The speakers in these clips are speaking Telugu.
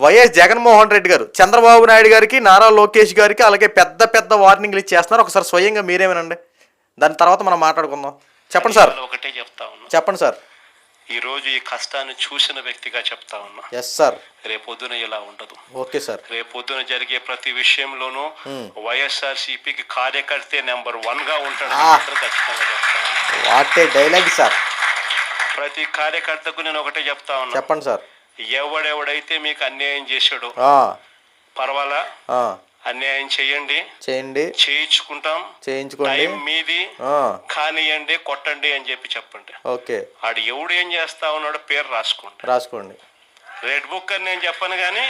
వైఎస్ జగన్మోహన్ రెడ్డి గారు చంద్రబాబు నాయుడు గారికి, నారా లోకేష్ గారికి అలాగే పెద్ద పెద్ద వార్నింగ్లు ఇచ్చేస్తున్నారు. ఒకసారి స్వయంగా మీరేమనండి, దాని తర్వాత మనం మాట్లాడుకుందాం. చెప్పండి సార్. ఒకటే చెప్తా ఉన్నా, చెప్పండి సార్. ఈ రోజు ఈ కష్టాన్ని చూసిన వ్యక్తిగా చెప్తా ఉన్నా. Yes sir. రేపొద్దున ఇలా ఉండదు. Okay sir. రేపొద్దున జరిగే ప్రతి విషయంలోనూ వైఎస్ఆర్సీపీకి కార్యకర్తే నెంబర్ 1 గా ఉంటాడు. ఖచ్చితంగా చెప్తా ఉన్నా. What a dialogue sir. ప్రతి కార్యకర్తకు నేను ఒకటే చెప్తా ఉన్నా. చెప్పండి సార్. ఎవడెవడైతే మీకు అన్యాయం చేశాడో పర్వాలా, అన్యాయం చేయండి, చేయించుకుంటాం, మీది కానియండి, కొట్టండి అని చెప్పండి. ఓకే. ఆడు ఎవడు ఏం చేస్తా ఉన్నాడో పేరు రాసుకోండి. రెడ్ బుక్ అని నేను చెప్పను కానీ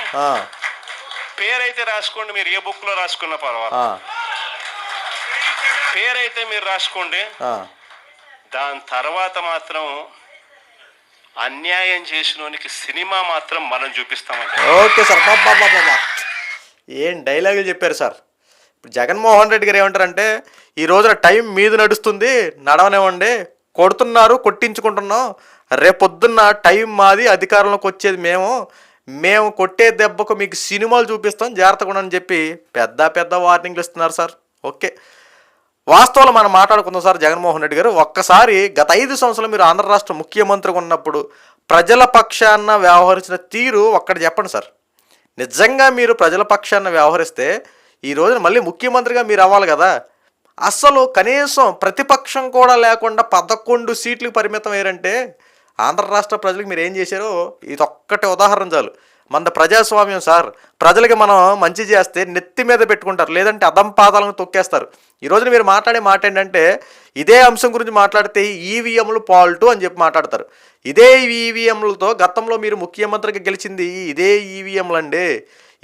పేరైతే రాసుకోండి. మీరు ఏ బుక్ లో రాసుకున్నా పర్వాలేదు, పేరైతే మీరు రాసుకోండి. దాని తర్వాత మాత్రం అన్యాయం చేసినోనికి సినిమా మాత్రం మనం చూపిస్తామండి. Okay sir. బాబా ఏం డైలాగులు చెప్పారు సార్. ఇప్పుడు జగన్మోహన్ రెడ్డి గారు ఏమంటారంటే, ఈ రోజున టైం మీద నడుస్తుంది, నడవనివ్వండి, కొడుతున్నారు, కొట్టించుకుంటున్నాం, రేపొద్దున్న టైం మాది, అధికారంలోకి వచ్చేది మేము కొట్టే దెబ్బకు మీకు సినిమాలు చూపిస్తాం, జాగ్రత్తగా ఉండని చెప్పి పెద్ద పెద్ద వార్నింగ్లు ఇస్తున్నారు సార్. ఓకే, వాస్తవాలు మనం మాట్లాడుకుందాం సార్. జగన్మోహన్ రెడ్డి గారు, ఒక్కసారి గత 5 సంవత్సరాలు మీరు ఆంధ్ర రాష్ట్ర ముఖ్యమంత్రిగా ఉన్నప్పుడు ప్రజల పక్షాన వ్యవహరించిన తీరు ఒక్కటి చెప్పండి సార్. నిజంగా మీరు ప్రజల పక్షాన వ్యవహరిస్తే ఈ రోజున మళ్ళీ ముఖ్యమంత్రిగా మీరు అవ్వాలి కదా. అసలు కనీసం ప్రతిపక్షం కూడా లేకుండా 11 సీట్లకు పరిమితం అయ్యారంటే ఆంధ్ర రాష్ట్ర ప్రజలకు మీరు ఏం చేశారో ఇది ఒక్కటే ఉదాహరణ చాలు. మన ప్రజాస్వామ్యం సార్. ప్రజలకి మనం మంచి చేస్తే నెత్తి మీద పెట్టుకుంటారు, లేదంటే అదం పాదాలను తొక్కేస్తారు. ఈ రోజున మీరు మాట్లాడే మాట ఏంటంటే, ఇదే అంశం గురించి మాట్లాడితే ఈవీఎంలు పాల్టు అని చెప్పి మాట్లాడతారు. ఇదే ఈవీఎంలతో గతంలో మీరు ముఖ్యమంత్రిగా గెలిచింది ఇదే ఈవీఎంలు అండి.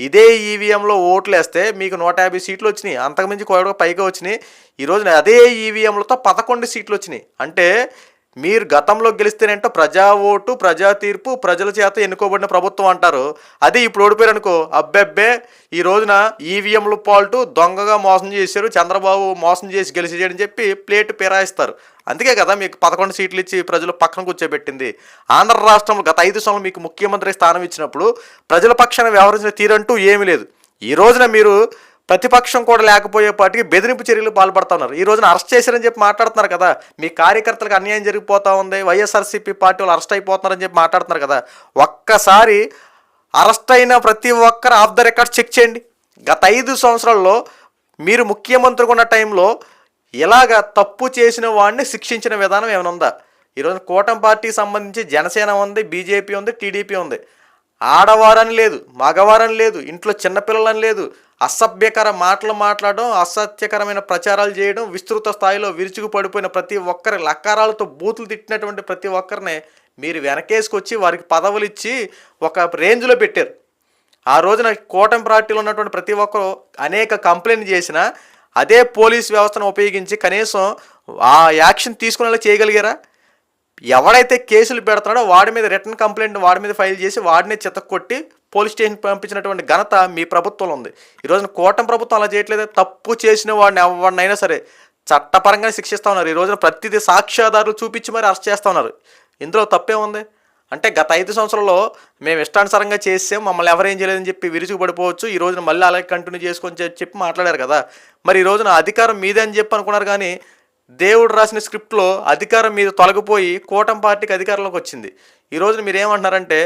ఇదే ఈవీఎంలో ఓట్లు వేస్తే మీకు 150 సీట్లు వచ్చినాయి, అంతకుమించి కూడా పైగా వచ్చినాయి. ఈ రోజున అదే ఈవీఎంలతో 11 సీట్లు వచ్చినాయి. అంటే మీరు గతంలో గెలిస్తేనేంటో ప్రజా ఓటు, ప్రజా తీర్పు, ప్రజల చేత ఎన్నుకోబడిన ప్రభుత్వం అంటారు. అది ఇప్పుడు ఓడిపోయారు అనుకో, అబ్బెబ్బే ఈ రోజున ఈవీఎంలు పాల్టు, దొంగగా మోసం చేశారు, చంద్రబాబు మోసం చేసి గెలిచేయని చెప్పి ప్లేట్ పిరాయిస్తారు. అందుకే కదా మీకు 11 సీట్లు ఇచ్చి ప్రజలు పక్కన కూర్చోబెట్టింది. ఆంధ్ర రాష్ట్రంలో గత 5 సంవత్సరాలు మీకు ముఖ్యమంత్రి స్థానం ఇచ్చినప్పుడు ప్రజల పక్షాన వ్యవహరించిన తీరంటూ ఏమీ లేదు. ఈ రోజున మీరు ప్రతిపక్షం కూడా లేకపోయేపాటికి బెదిరింపు చర్యలు పాల్పడుతూ ఉన్నారు. ఈ రోజున అరెస్ట్ చేశారని చెప్పి మాట్లాడుతున్నారు కదా. మీ కార్యకర్తలకు అన్యాయం జరిగిపోతూ ఉంది, వైఎస్ఆర్సీపీ పార్టీ వాళ్ళు అరెస్ట్ అయిపోతున్నారని చెప్పి మాట్లాడుతున్నారు కదా. ఒక్కసారి అరెస్ట్ అయిన ప్రతి ఒక్కరు ఆఫ్ ద రికార్డ్ చెక్ చేయండి. గత 5 సంవత్సరాల్లో మీరు ముఖ్యమంత్రిగా ఉన్న టైంలో ఇలాగ తప్పు చేసిన వాడిని శిక్షించిన విధానం ఏమైనా ఉందా? ఈరోజు కూటమి పార్టీకి సంబంధించి జనసేన ఉంది, బీజేపీ ఉంది, టీడీపీ ఉంది. ఆడవారని లేదు, మగవారని లేదు, ఇంట్లో చిన్నపిల్లలని లేదు, అసభ్యకర మాటలు మాట్లాడడం, అసత్యకరమైన ప్రచారాలు చేయడం, విస్తృత స్థాయిలో విరుచుకు పడిపోయిన ప్రతి ఒక్కరి లకారాలతో బూతులు తిట్టినటువంటి ప్రతి ఒక్కరిని మీరు వెనకేసుకొచ్చి వారికి పదవులు ఇచ్చి ఒక రేంజ్లో పెట్టారు. ఆ రోజున కూటమి పార్టీలో ఉన్నటువంటి ప్రతి ఒక్కరు అనేక కంప్లైంట్ చేసినా అదే పోలీస్ వ్యవస్థను ఉపయోగించి కనీసం ఆ యాక్షన్ తీసుకునేలా చేయగలిగారా? ఎవడైతే కేసులు పెడుతున్నాడో వాడి మీద రిటర్న్ కంప్లైంట్ వాడి మీద ఫైల్ చేసి వాడిని చితక్కొట్టి పోలీస్ స్టేషన్ పంపించినటువంటి ఘనత మీ ప్రభుత్వంలో ఉంది. ఈరోజున కూటమి ప్రభుత్వం అలా చేయట్లేదు. తప్పు చేసిన వాడిని ఎవరినైనా సరే చట్టపరంగా శిక్షిస్తూ ఉన్నారు. ఈ రోజున ప్రతిదీ సాక్ష్యాధారులు చూపించి మరి అరెస్ట్ చేస్తూ ఉన్నారు. ఇందులో తప్పే ఉంది అంటే గత 5 సంవత్సరాల్లో మేము ఇష్టానుసారంగా చేసాం, మమ్మల్ని ఎవరేం చేయలేదని చెప్పి విరుచుకు పడిపోవచ్చు, ఈ రోజున మళ్ళీ అలాగే కంటిన్యూ చేసుకొని చెప్పి మాట్లాడారు కదా. మరి ఈ రోజున అధికారం మీదే అని చెప్పి అనుకున్నారు, కానీ దేవుడు రాసిన స్క్రిప్ట్లో అధికారం మీద తొలగిపోయి కూటమి పార్టీకి అధికారంలోకి వచ్చింది. ఈ రోజున మీరు ఏమంటున్నారంటే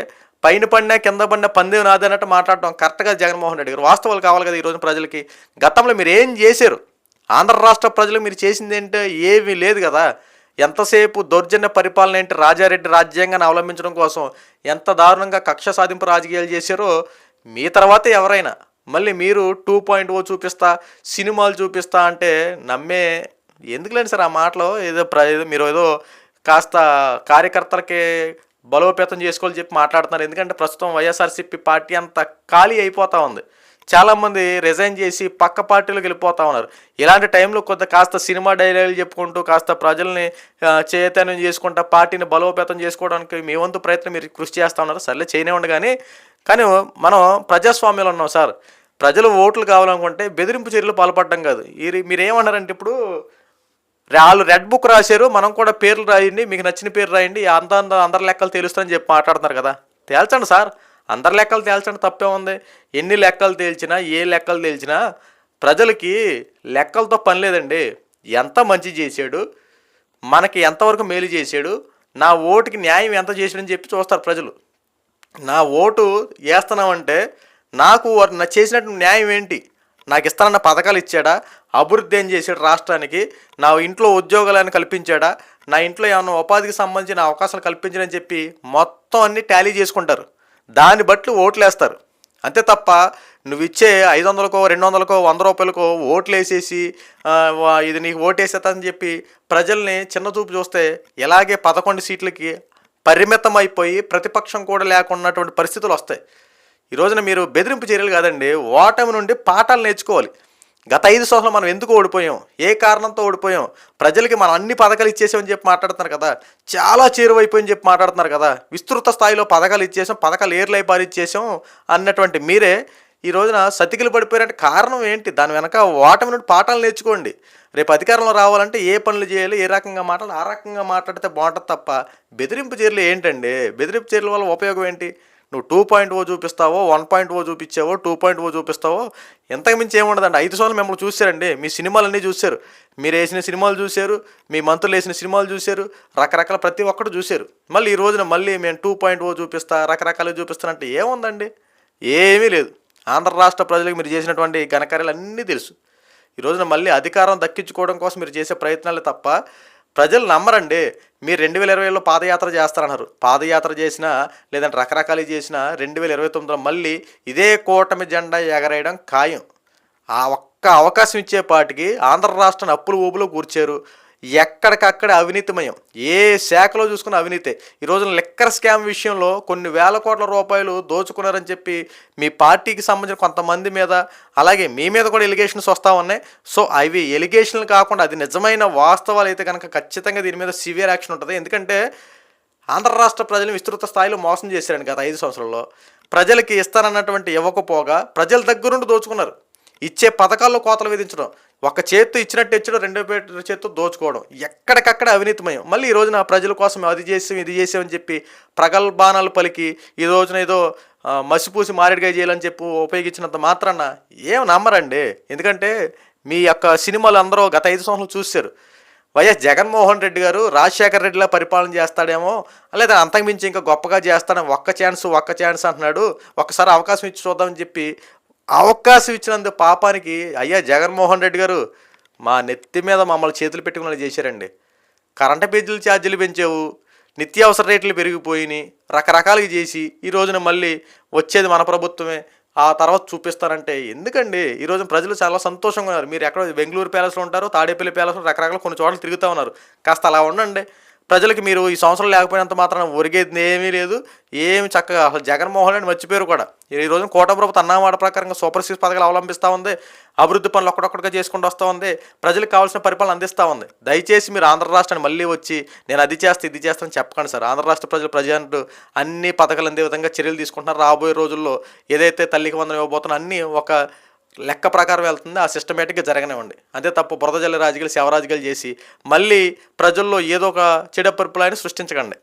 పైన పడినా కింద పడినా పందెం నాది అన్నట్టు మాట్లాడటం కరెక్ట్గా జగన్మోహన్ రెడ్డి గారు. వాస్తవాలు కావాలి కదా. ఈరోజు ప్రజలకి గతంలో మీరు ఏం చేశారు, ఆంధ్ర రాష్ట్ర ప్రజలకు మీరు చేసింది ఏంటో ఏమీ లేదు కదా. ఎంతసేపు దౌర్జన్య పరిపాలన ఏంటి, రాజారెడ్డి రాజ్యాంగాన్ని అవలంబించడం కోసం ఎంత దారుణంగా కక్ష సాధింపు రాజకీయాలు చేశారో మీ తర్వాతే ఎవరైనా మళ్ళీ మీరు 2.0 చూపిస్తా, సినిమాలు చూపిస్తా అంటే నమ్మే ఎందుకులేండి సార్ ఆ మాటలో. ఏదో మీరు ఏదో కాస్త కార్యకర్తలకి బలోపేతం చేసుకోవాలని చెప్పి మాట్లాడుతున్నారు. ఎందుకంటే ప్రస్తుతం వైఎస్ఆర్సీపీ పార్టీ అంతా ఖాళీ అయిపోతూ ఉంది. చాలామంది రిజైన్ చేసి పక్క పార్టీలోకి వెళ్ళిపోతూ ఉన్నారు. ఇలాంటి టైంలో కాస్త సినిమా డైలాగులు చెప్పుకుంటూ కాస్త ప్రజల్ని చైతన్యం చేసుకుంటూ పార్టీని బలోపేతం చేసుకోవడానికి మీ వంతు ప్రయత్నం మీరు కృషి చేస్తూ ఉన్నారు. సర్లే చేయనివ్వండి, కానీ మనం ప్రజాస్వామ్యంలో ఉన్నాం సార్. ప్రజలు ఓట్లు కావాలనుకుంటే బెదిరింపు చర్యలు పాల్పడడం కాదు. మీరేమన్నారంటే ఇప్పుడు వాళ్ళు రెడ్ బుక్ రాశారు, మనం కూడా పేర్లు రాయండి, మీకు నచ్చిన పేరు రాయండి, అందరి లెక్కలు తెలుస్తుందని చెప్పి మాట్లాడుతున్నారు కదా. తేల్చండి సార్. అందరి లెక్కలు తేల్చండి, తప్పే ఉంది. ఎన్ని లెక్కలు తేల్చినా ఏ లెక్కలు తేల్చినా ప్రజలకి లెక్కలతో పని లేదండి. ఎంత మంచి చేశాడు, మనకి ఎంతవరకు మేలు చేశాడు, నా ఓటుకి న్యాయం ఎంత చేశాడని చెప్పి చూస్తారు ప్రజలు. నా ఓటు వేస్తున్నామంటే నాకు చేసినట్టు న్యాయం ఏంటి, నాకు ఇస్తానన్న పథకాలు ఇచ్చాడా, అభివృద్ధి ఏం చేశాడు రాష్ట్రానికి, నా ఇంట్లో ఉద్యోగాలను కల్పించాడా, నా ఇంట్లో ఏమైనా ఉపాధికి సంబంధించిన అవకాశాలు కల్పించాడని చెప్పి మొత్తం అన్నీ టాలీ చేసుకుంటారు. దాన్ని బట్టి ఓట్లు వేస్తారు. అంతే తప్ప నువ్వు ఇచ్చే 500కో 200కో 100 రూపాయలకో ఓట్లు వేసేసి ఇది నీకు ఓటేసేదని చెప్పి ప్రజల్ని చిన్న చూపు చూస్తే ఇలాగే 11 సీట్లకి పరిమితం అయిపోయి ప్రతిపక్షం కూడా లేకున్నటువంటి పరిస్థితులు వస్తాయి. ఈ రోజున మీరు బెదిరింపు చర్యలు కాదండి, ఓటమి నుండి పాఠాలు నేర్చుకోవాలి. గత 5 సంవత్సరాలు మనం ఎందుకు ఓడిపోయాం, ఏ కారణంతో ఓడిపోయాం, ప్రజలకి మనం అన్ని పథకాలు ఇచ్చేసామని చెప్పి మాట్లాడుతున్నారు కదా, చాలా చేరువైపోయని చెప్పి మాట్లాడుతున్నారు కదా, విస్తృత స్థాయిలో పథకాలు ఇచ్చేసాం, పథకాలు ఏర్లై పారిచ్చేసాం అన్నటువంటి మీరే ఈ రోజున సతికిలు పడిపోయారంటే కారణం ఏంటి, దాని వెనక ఓటమి నుండి పాఠాలు నేర్చుకోండి. రేపు అధికారంలో రావాలంటే ఏ పనులు చేయాలి, ఏ రకంగా మాట్లాడాలి, ఆ రకంగా మాట్లాడితే బాగుంటుంది తప్ప బెదిరింపు చర్యలు ఏంటండి, బెదిరింపు చర్యల వల్ల ఉపయోగం ఏంటి? నువ్వు 2.0 చూపిస్తావో, 1.0 చూపించావో, 2.0 చూపిస్తావో, ఎంతకు మించి ఏముండదండి. 5 సంవత్సరాలు మిమ్మల్ని చూశారండి, మీ సినిమాలన్నీ చూశారు, మీరు వేసిన సినిమాలు చూశారు, మీ మంత్రులు వేసిన సినిమాలు చూశారు, రకరకాల ప్రతి ఒక్కటి చూశారు. మళ్ళీ ఈ రోజున మళ్ళీ మేము 2.0 చూపిస్తా, రకరకాలుగా చూపిస్తానంటే ఏముందండి, ఏమీ లేదు. ఆంధ్ర రాష్ట్ర ప్రజలకు మీరు చేసినటువంటి ఘనకార్యాలు అన్నీ తెలుసు. ఈ రోజున మళ్ళీ అధికారం దక్కించుకోవడం కోసం మీరు చేసే ప్రయత్నాలే తప్ప ప్రజలు నమ్మరండి. మీరు 2020లో పాదయాత్ర చేస్తారన్నారు, పాదయాత్ర చేసినా లేదంటే రకరకాలు చేసినా 2029లో మళ్ళీ ఇదే కూటమి జెండా ఎగరేయడం ఖాయం. ఆ ఒక్క అవకాశం ఇచ్చేపాటికి ఆంధ్ర రాష్ట్రాన్ని అప్పులు ఊబులో కూర్చారు. ఎక్కడికక్కడ అవినీతిమయం, ఏ శాఖలో చూసుకున్న అవినీతే. ఈ రోజున లిక్కర్ స్కామ్ విషయంలో కొన్ని వేల కోట్ల రూపాయలు దోచుకున్నారని చెప్పి మీ పార్టీకి సంబంధించిన కొంతమంది మీద, అలాగే మీ మీద కూడా ఎలిగేషన్స్ వస్తూ ఉన్నాయి. సో అవి ఎలిగేషన్లు కాకుండా అది నిజమైన వాస్తవాలు అయితే కనుక ఖచ్చితంగా దీని మీద సివియర్ యాక్షన్ ఉంటుంది. ఎందుకంటే ఆంధ్ర రాష్ట్ర ప్రజలను విస్తృత స్థాయిలో మోసం చేశారండి గత 5 సంవత్సరాల్లో. ప్రజలకి ఇస్తారన్నటువంటి ఇవ్వకపోగా ప్రజల దగ్గరుండి దోచుకున్నారు. ఇచ్చే పథకాల్లో కోతలు విధించడం, ఒక చేత్తో ఇచ్చినట్టు ఇచ్చడం, రెండో చేత్తో దోచుకోవడం, ఎక్కడికక్కడ అవినీతిమయం. మళ్ళీ ఈ రోజున ప్రజల కోసం అది చేసాం ఇది చేసామని చెప్పి ప్రగల్భానాలు పలికి ఈ రోజున ఏదో మసిపూసి మారేడుగా చేయాలని చెప్పి ఉపయోగించినంత మాత్రాన ఏం నమ్మరండి. ఎందుకంటే మీ యొక్క సినిమాలు అందరూ గత 5 సంవత్సరాలు చూశారు. వైఎస్ జగన్మోహన్ రెడ్డి గారు రాజశేఖర రెడ్డిలా పరిపాలన చేస్తాడేమో, లేదా అంతకుమించి ఇంకా గొప్పగా చేస్తాడేమో, ఒక్క ఛాన్స్ అంటున్నాడు, ఒక్కసారి అవకాశం ఇచ్చి చూద్దామని చెప్పి అవకాశం ఇచ్చినందుకు పాపానికి అయ్యా జగన్మోహన్ రెడ్డి గారు మా నెత్తి మీద మమ్మల్ని చేతులు పెట్టుకుని చేశారండి. కరెంటు బిల్లుల ఛార్జీలు పెంచావు, నిత్యావసర రేట్లు పెరిగిపోయినాయి, రకరకాలుగా చేసి ఈ రోజున మళ్ళీ వచ్చేది మన ప్రభుత్వమే, ఆ తర్వాత చూపిస్తానంటే ఎందుకండి? ఈరోజు ప్రజలు చాలా సంతోషంగా ఉన్నారు. మీరు ఎక్కడ బెంగళూరు ప్యాలెస్లో ఉంటారు, తాడేపల్లి ప్యాలెస్లో రకరకాల కొన్ని చోట్ల తిరుగుతూ ఉన్నారు. కాస్త అలా ఉండండి. ప్రజలకి మీరు ఈ సంవత్సరం లేకపోయినంత మాత్రం ఒరిగేది ఏమీ లేదు. ఏమి చక్కగా అసలు జగన్మోహన్ రెడ్డి మర్చిపోయారు కూడా. ఈ రోజున కూటమి ప్రభుత్వం అన్నమాట ప్రకారంగా సూపర్ సిక్స్ పథకాలు అవలంబిస్తూ ఉంది, అభివృద్ధి పనులు ఒక్కడొక్కడిగా చేసుకుంటూ వస్తూ ఉంది, ప్రజలకు కావాల్సిన పరిపాలన అందిస్తూ ఉంది. దయచేసి మీరు ఆంధ్ర రాష్ట్రాన్ని మళ్ళీ వచ్చి నేను అది చేస్తే ఇది చేస్తానని చెప్పకండి సార్. ఆంధ్ర రాష్ట్ర ప్రజలు అన్ని పథకాలు అందే విధంగా చర్యలు తీసుకుంటున్నారు. రాబోయే రోజుల్లో ఏదైతే తల్లికి వందనం ఇవ్వబోతున్నా అన్నీ ఒక లెక్క ప్రకారం వెళ్తుంది, ఆ సిస్టమేటిక్గా జరగనివ్వండి. అంతే తప్ప బురద జల్లి రాజకీయాలు శవరాజకీయాలు చేసి మళ్ళీ ప్రజల్లో ఏదో ఒక చెడు పరిపాలన సృష్టించకండి.